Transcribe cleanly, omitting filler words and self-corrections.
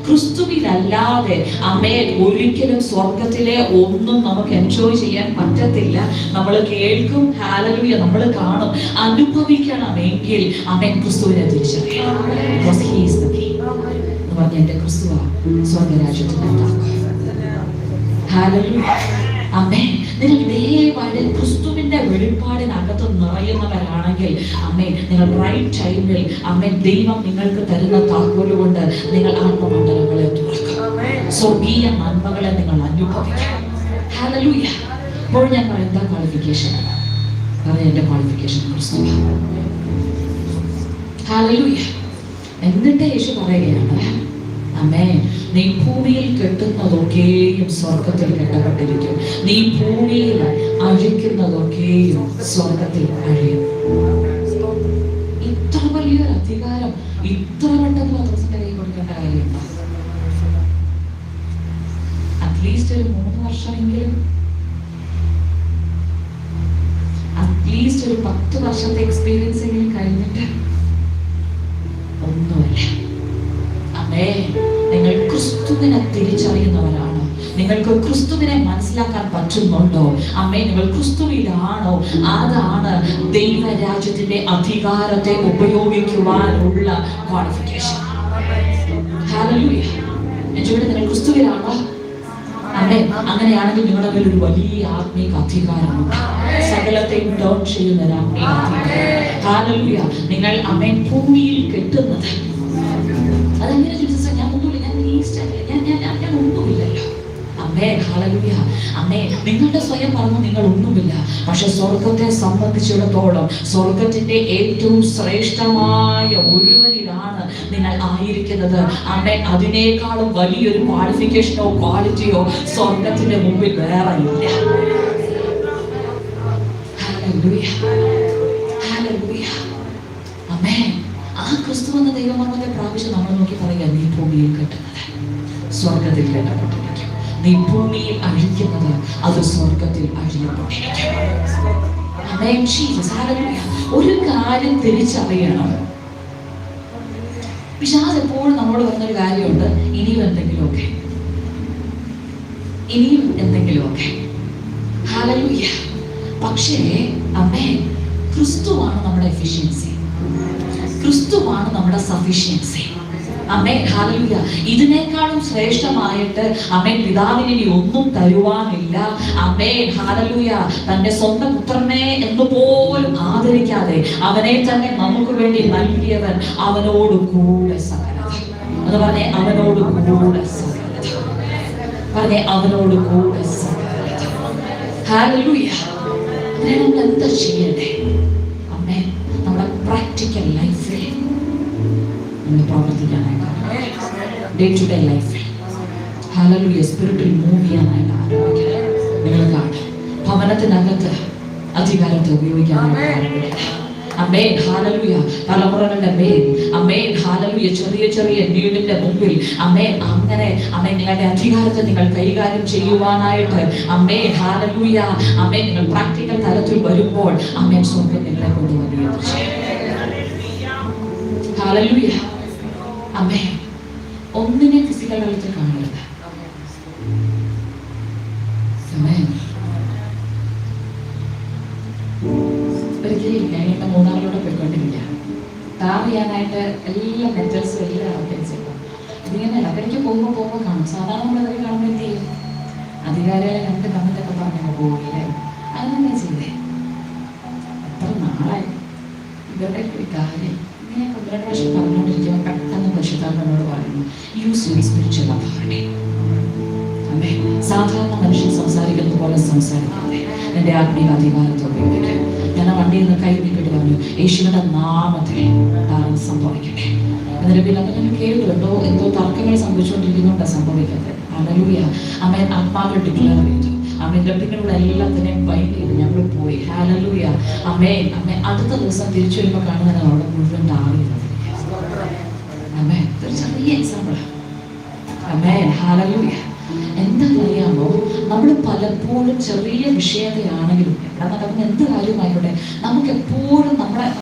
ക്രിസ്തുവിലല്ലാതെ അമ്മേ ഒരിക്കലും സ്വർഗത്തിലെ ഒന്നും നമുക്ക് എൻജോയ് ചെയ്യാൻ പറ്റത്തില്ല. നമ്മൾ കേൾക്കും, ഹല്ലേലൂയ, നമ്മൾ കാണും, അനുഭവിക്കണമെങ്കിൽ അമ്മേ ക്രിസ്തുവിനെ തിരിച്ചറിയണം. എന്റെ ക്രിസ്തുവ സ്വർഗരാജ്യത്തിന്റെ ഹല്ലേലൂയ. അമ്മേ, നിങ്ങൾ ദയവായി ക്രിസ്തുവിന്റെ വെളിപ്പാടിനകത്ത് നിറയുന്നവരാണെങ്കിൽ അമ്മേ, നിങ്ങൾ റൈറ്റ് ടൈമിൽ അമ്മേ ദൈവം നിങ്ങൾക്ക് തരുന്ന താക്കോല് കൊണ്ട് നിങ്ങൾ ആത്മമണ്ഡലങ്ങളെ തുറക്കും, സ്വർഗീയ നന്മകളെ നിങ്ങൾ അനുഭവിക്കും. ഹല്ലേലൂയ. അപ്പോൾ ഞാൻ പറയുന്ന ക്വാളിഫിക്കേഷൻ എന്റെ ക്വാളിഫിക്കേഷൻ ക്രിസ്തു. ഹല്ലേലൂയ. എന്നിട്ട് യേശു പറയുകയാണ്, അമ്മേ, നീ ഭൂമിയിൽ കെട്ടുന്നതൊക്കെയും സ്വർഗത്തിൽ കെട്ടപ്പെട്ടിരിക്കും, നീ ഭൂമിയിൽ അഴിക്കുന്നതൊക്കെയും സ്വർഗത്തിൽ അഴിയും. ഇത്ര വലിയൊരു അധികാരം ഇത്ര പെട്ടെന്ന് പത്രോസിന്റെ കൈ കൊടുക്കേണ്ട കാര്യമുണ്ടോ? അറ്റ്ലീസ്റ്റ് ഒരു 3 വർഷമെങ്കിലും, അറ്റ്ലീസ്റ്റ് ഒരു 10 വർഷത്തെ എക്സ്പീരിയൻസ് എങ്കിലും കഴിഞ്ഞിട്ട് ഒന്നുമല്ല. അമ്മേ, നിങ്ങൾ ക്രിസ്തുവിനെ തിരിച്ചറിയുന്നവരാണോ? നിങ്ങൾക്ക് ക്രിസ്തുവിനെ മനസ്സിലാക്കാൻ പറ്റുന്നുണ്ടോ? അമ്മേ, നിങ്ങൾ ക്രിസ്തുവിലാണോ? അതാണ് ദൈവരാജ്യത്തിന്റെ അധികാരത്തെ ഉപയോഗിക്കുവാനുള്ള ക്വാളിഫിക്കേഷൻ. ഹല്ലേലൂയ. എന്നുവെച്ചാൽ നിങ്ങൾ ക്രിസ്തുവിലാണോ? അമ്മേ, അങ്ങനെയാണെങ്കിൽ നിങ്ങളുടെ മേൽ ഒരു വലിയ ആത്മീക അധികാരമുണ്ട്, സകലത്തെയും ഡൗൺ ചെയ്യുന്ന ഒരു ആത്മീക അധികാരം. ഹല്ലേലൂയ. നിങ്ങൾ അമ്മേ ഭൂമിയിൽ കെട്ടുന്നത് അതെങ്ങനെ ചോദിച്ചാൽ ഞാൻ ഒന്നുമില്ല, ഞാൻ ഒന്നുമില്ലല്ലോ. അമ്മേ, ഹല്ലേലൂയ. അമ്മേ, നിങ്ങളുടെ സ്വയം പറഞ്ഞു നിങ്ങൾ ഒന്നുമില്ല. പക്ഷെ സ്വർഗത്തെ സംബന്ധിച്ചിടത്തോളം സ്വർഗത്തിന്റെ ഏറ്റവും ശ്രേഷ്ഠമായ ഒരുവനിലാണ് നിങ്ങൾ ആയിരിക്കുന്നത്. അമ്മേ, അതിനേക്കാളും വലിയൊരു ക്വാളിഫിക്കേഷനോ ക്വാളിറ്റിയോ സ്വർഗത്തിന്റെ മുമ്പിൽ വേറെ ഇല്ല. ഹല്ലേലൂയ. ഹല്ലേലൂയ. അമ്മേ, ആ ക്രിസ്തു എന്ന ദൈവമർമ്മത്തെ പ്രാപിച്ച് നമ്മൾ നോക്കി പറയുക, നീ ഭൂമിയിൽ കെട്ടുന്നത് സ്വർഗത്തിൽ കെട്ടപ്പെട്ടിരിക്കും, നീ ഭൂമിയിൽ അഴിക്കുന്നത് അത് സ്വർഗത്തിൽ അഴിയപ്പെട്ടിരിക്കും. ഒരു കാര്യം തിരിച്ചറിയണം. പിശാച് എപ്പോഴും നമ്മളോട് പറഞ്ഞൊരു കാര്യമുണ്ട്, ഇനിയും എന്തെങ്കിലുമൊക്കെ. ഹല്ലേലൂയ. പക്ഷേ അമ്മേ, ക്രിസ്തുവാണ് നമ്മുടെ എഫിഷ്യൻസി, ക്രിസ്തുവാണ് നമ്മുടെ സഫിഷ്യൻസി. അമ്മേ, ഹല്ലേലൂയ. ഇതിനേക്കാളും ശ്രേഷ്ഠമായിട്ട് അമ്മേ പിതാവിന് ഇനി ഒന്നും തരുവാനില്ല. അമ്മേ, ഹല്ലേലൂയ. തന്റെ സ്വന്തം പുത്രനെ എന്ന് പോലും ആദരിക്കാതെ അവനെ തന്നെ നമുക്ക് വേണ്ടി നൽകിയവൻ അവനോട് കൂടെ സകലത. അത് പറഞ്ഞേ, അവനോട് കൂടെ സകലത. പറഞ്ഞേ, അവനോട് കൂടെ സകലത. ഹല്ലേലൂയ. നമ്മൾ എന്താ ചെയ്യണ്ടേ? അമ്മേ, നമ്മുടെ പ്രാക്ടിക്കൽ ലൈഫിൽ നമ്മൾ പ്രവർത്തിക്കാനായിട്ട്, ഡേ ടു ഡേ ലൈഫിൽ ഹല്ലേലൂയ സ്പിരിറ്റിൽ മൂവ് ചെയ്യാനായിട്ട് ആരംഭിക്കണം. നിങ്ങൾ കാണും, ഭവനത്തിനകത്ത് അധികാരത്തെ ഉപയോഗിക്കാനായിട്ട് ആരംഭിക്കണം. അമ്മേ, ഹല്ലേലൂയ. തലമുറകളുടെ മേൽ അമ്മേ, ഹല്ലേലൂയ, ചെറിയ ചെറിയ വീടിന്റെ മുമ്പിൽ അമ്മേ, അങ്ങനെ അമ്മേ നിങ്ങളുടെ അധികാരത്തെ നിങ്ങൾ കൈകാര്യം ചെയ്യുവാനായിട്ട് അമ്മേ, ഹല്ലേലൂയ, അമ്മേ നിങ്ങൾ പ്രാക്ടിക്കൽ തലത്തിൽ വരുമ്പോൾ അമ്മേ സ്വർഗ്ഗം നിങ്ങളെ കൊണ്ട് വലിയത് ചെയ്യും. ഹല്ലേലൂയ. അമ്മേ, ഒന്നിനെ ഫിസിക്കൽ തലത്തിൽ കാണരുത്. ഒരിക്കലും ഞാൻ എന്റെ മൂന്നാറിലൂടെ പോയിക്കൊണ്ടിരിക്കുക. താർ ചെയ്യാനായിട്ട് എല്ലാ മെറ്റൽസും എല്ലാം അഭ്യസിക്കും. ഇതിങ്ങനെ ഇടയ്ക്ക് പോകുമ്പോൾ കാണും. സാധാരണ നമ്മളതൊക്കെ കാണുമ്പോൾ എന്ത് ചെയ്യും? അധികാരികളെ കണ്ട് കമ്മിറ്റൊക്കെ പറഞ്ഞു പോകില്ലേ? അങ്ങനെ ചെയ്തേ. എത്ര നാളായി ഇവരുടെ ഒരു കാര്യം ഇങ്ങനെ 12 പ്രാവശ്യം പറഞ്ഞുകൊണ്ടിരിക്കുമ്പോൾ പെട്ടെന്ന് പരിശുദ്ധാത്മാവിനോട് പറയുന്നു, യൂസ് യുവർ സ്പിരിച്വൽ അതോറിറ്റി. അമ്മേ, സാധാരണ മനുഷ്യൻ സംസാരിക്കുന്നത് പോലെ സംസാരിക്കാതെ എൻ്റെ ആത്മീയ അധികാരത്തെ ഉപയോഗിക്കട്ടെ. ഞാൻ ആ വണ്ടിയിൽ നിന്ന് കൈ നീക്കിട്ട് പറഞ്ഞു, യേശുവിന്റെ നാമത്തിൽ സംഭവിക്കട്ടെ. എന്നിട്ട് പിന്നെ ഞാൻ കേൾക്കുന്നുണ്ടോ എന്തോ തർക്കങ്ങൾ സംഭവിച്ചുകൊണ്ടിരിക്കുന്നുണ്ടോ സംഭവിക്കട്ടെ. ഹല്ലേലൂയ. അമ്മേ, ആത്മാവിൽ ഡിക്ലെയർ ചെയ്തു. അമ്മേ, ലഭ്യങ്ങളുടെ എല്ലാത്തിനെയും ബൈൻഡ് ചെയ്ത് ഞങ്ങൾ പോയി. ഹല്ലേലൂയ. അമ്മേ, അടുത്ത ദിവസം തിരിച്ചു വരുമ്പോൾ കാണുന്നതിന് അവിടെ മുഴുവൻ താറിയത്. അമ്മേ, ഇതൊരു ചെറിയ എക്സാമ്പിളാണ്. അമ്മേ, ഹല്ലേലൂയ. എന്താണെന്നറിയാമോ, നമ്മൾ പലപ്പോഴും ചെറിയ വിഷയതയാണെങ്കിലും എവിടെ നടക്കുന്ന എന്ത് കാര്യമായിക്കോട്ടെ, നമുക്ക് എപ്പോഴും നമ്മളെ